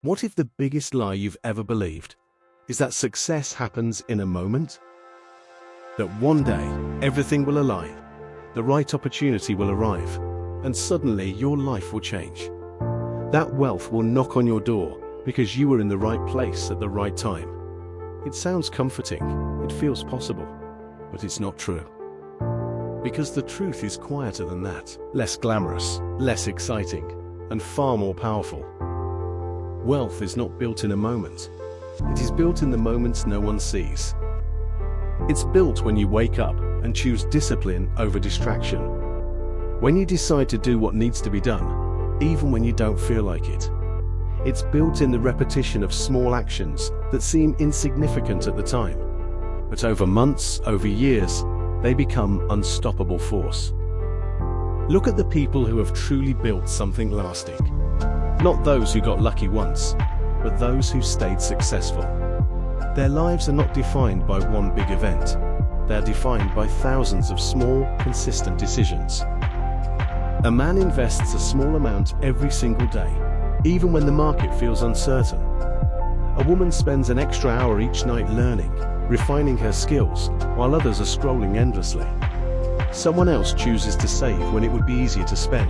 What if the biggest lie you've ever believed is that success happens in a moment? That one day, everything will align, the right opportunity will arrive, and suddenly your life will change. That wealth will knock on your door because you were in the right place at the right time. It sounds comforting, it feels possible, but it's not true. Because the truth is quieter than that, less glamorous, less exciting, and far more powerful. Wealth is not built in a moment. It is built in the moments no one sees. It's built when you wake up and choose discipline over distraction. When you decide to do what needs to be done, even when you don't feel like it. It's built in the repetition of small actions that seem insignificant at the time. But over months, over years, they become unstoppable force. Look at the people who have truly built something lasting. Not those who got lucky once, but those who stayed successful. Their lives are not defined by one big event. They are defined by thousands of small, consistent decisions. A man invests a small amount every single day, even when the market feels uncertain. A woman spends an extra hour each night learning, refining her skills, while others are scrolling endlessly. Someone else chooses to save when it would be easier to spend,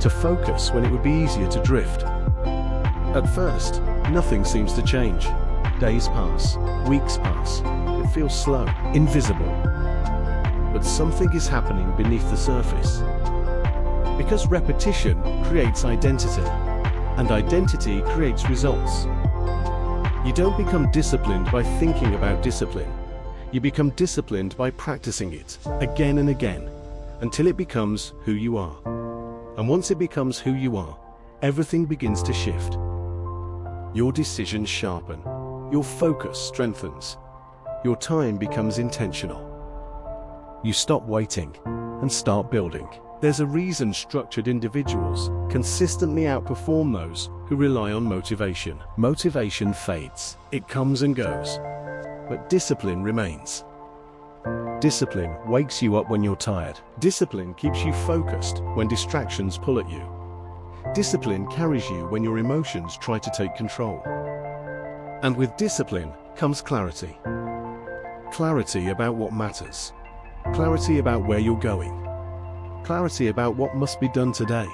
to focus when it would be easier to drift. At first, nothing seems to change. Days pass, weeks pass. It feels slow, invisible. But something is happening beneath the surface. Because repetition creates identity, and identity creates results. You don't become disciplined by thinking about discipline. You become disciplined by practicing it again and again, until it becomes who you are. And once it becomes who you are, everything begins to shift. Your decisions sharpen, your focus strengthens, your time becomes intentional. You stop waiting and start building. There's a reason structured individuals consistently outperform those who rely on motivation. Motivation fades, it comes and goes, but discipline remains. Discipline wakes you up when you're tired. Discipline keeps you focused when distractions pull at you. Discipline carries you when your emotions try to take control. And with discipline comes clarity. Clarity about what matters. Clarity about where you're going. Clarity about what must be done today.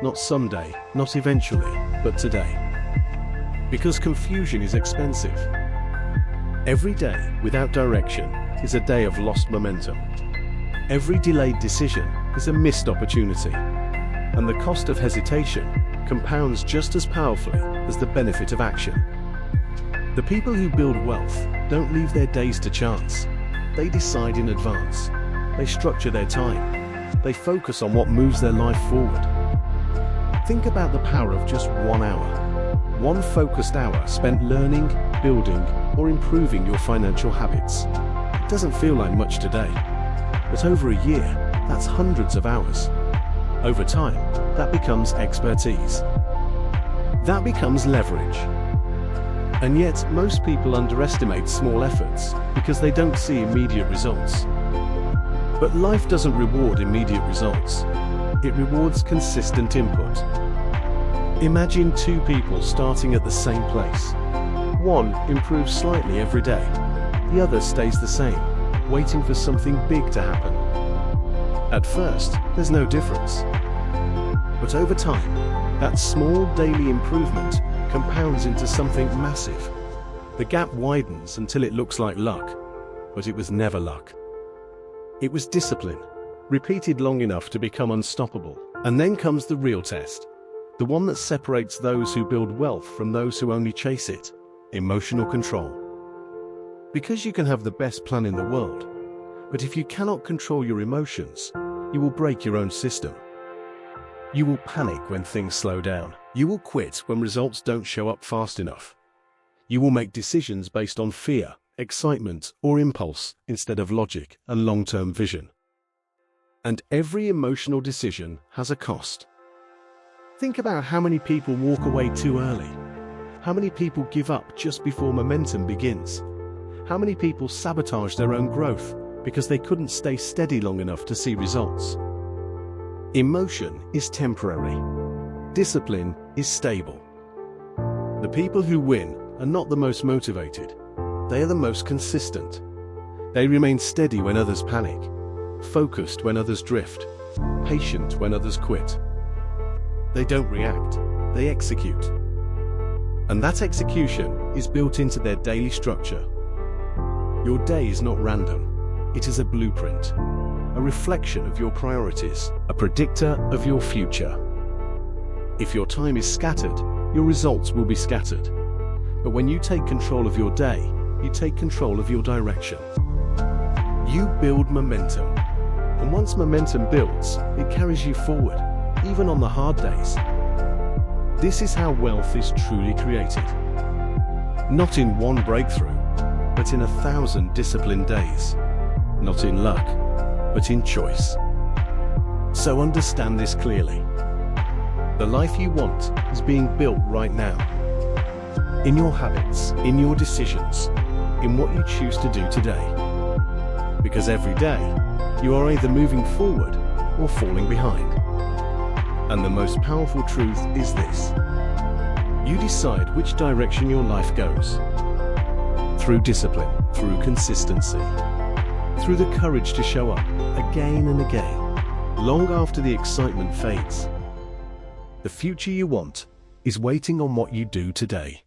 Not someday, not eventually, but today. Because confusion is expensive. Every day without direction is a day of lost momentum. Every delayed decision is a missed opportunity. And the cost of hesitation compounds just as powerfully as the benefit of action. The people who build wealth don't leave their days to chance. They decide in advance. They structure their time. They focus on what moves their life forward. Think about the power of just 1 hour. One focused hour spent learning, building, or improving your financial habits. It doesn't feel like much today, but over a year, that's hundreds of hours. Over time, that becomes expertise. That becomes leverage. And yet, most people underestimate small efforts because they don't see immediate results. But life doesn't reward immediate results. It rewards consistent input. Imagine two people starting at the same place. One improves slightly every day. The other stays the same, waiting for something big to happen. At first, there's no difference. But over time, that small daily improvement compounds into something massive. The gap widens until it looks like luck, but it was never luck. It was discipline, repeated long enough to become unstoppable. And then comes the real test, the one that separates those who build wealth from those who only chase it: emotional control. Because you can have the best plan in the world, but if you cannot control your emotions, you will break your own system. You will panic when things slow down. You will quit when results don't show up fast enough. You will make decisions based on fear, excitement, or impulse instead of logic and long-term vision. And every emotional decision has a cost. Think about how many people walk away too early. How many people give up just before momentum begins? How many people sabotage their own growth because they couldn't stay steady long enough to see results? Emotion is temporary. Discipline is stable. The people who win are not the most motivated. They are the most consistent. They remain steady when others panic, focused when others drift, patient when others quit. They don't react, they execute. And that execution is built into their daily structure. Your day is not random. It is a blueprint, a reflection of your priorities, a predictor of your future. If your time is scattered, your results will be scattered. But when you take control of your day, you take control of your direction. You build momentum. And once momentum builds, it carries you forward, even on the hard days. This is how wealth is truly created. Not in one breakthrough, but in 1,000 disciplined days. Not in luck, but in choice. So understand this clearly. The life you want is being built right now. In your habits, in your decisions, in what you choose to do today. Because every day, you are either moving forward or falling behind. And the most powerful truth is this: you decide which direction your life goes. Through discipline, through consistency, through the courage to show up again and again, long after the excitement fades. The future you want is waiting on what you do today.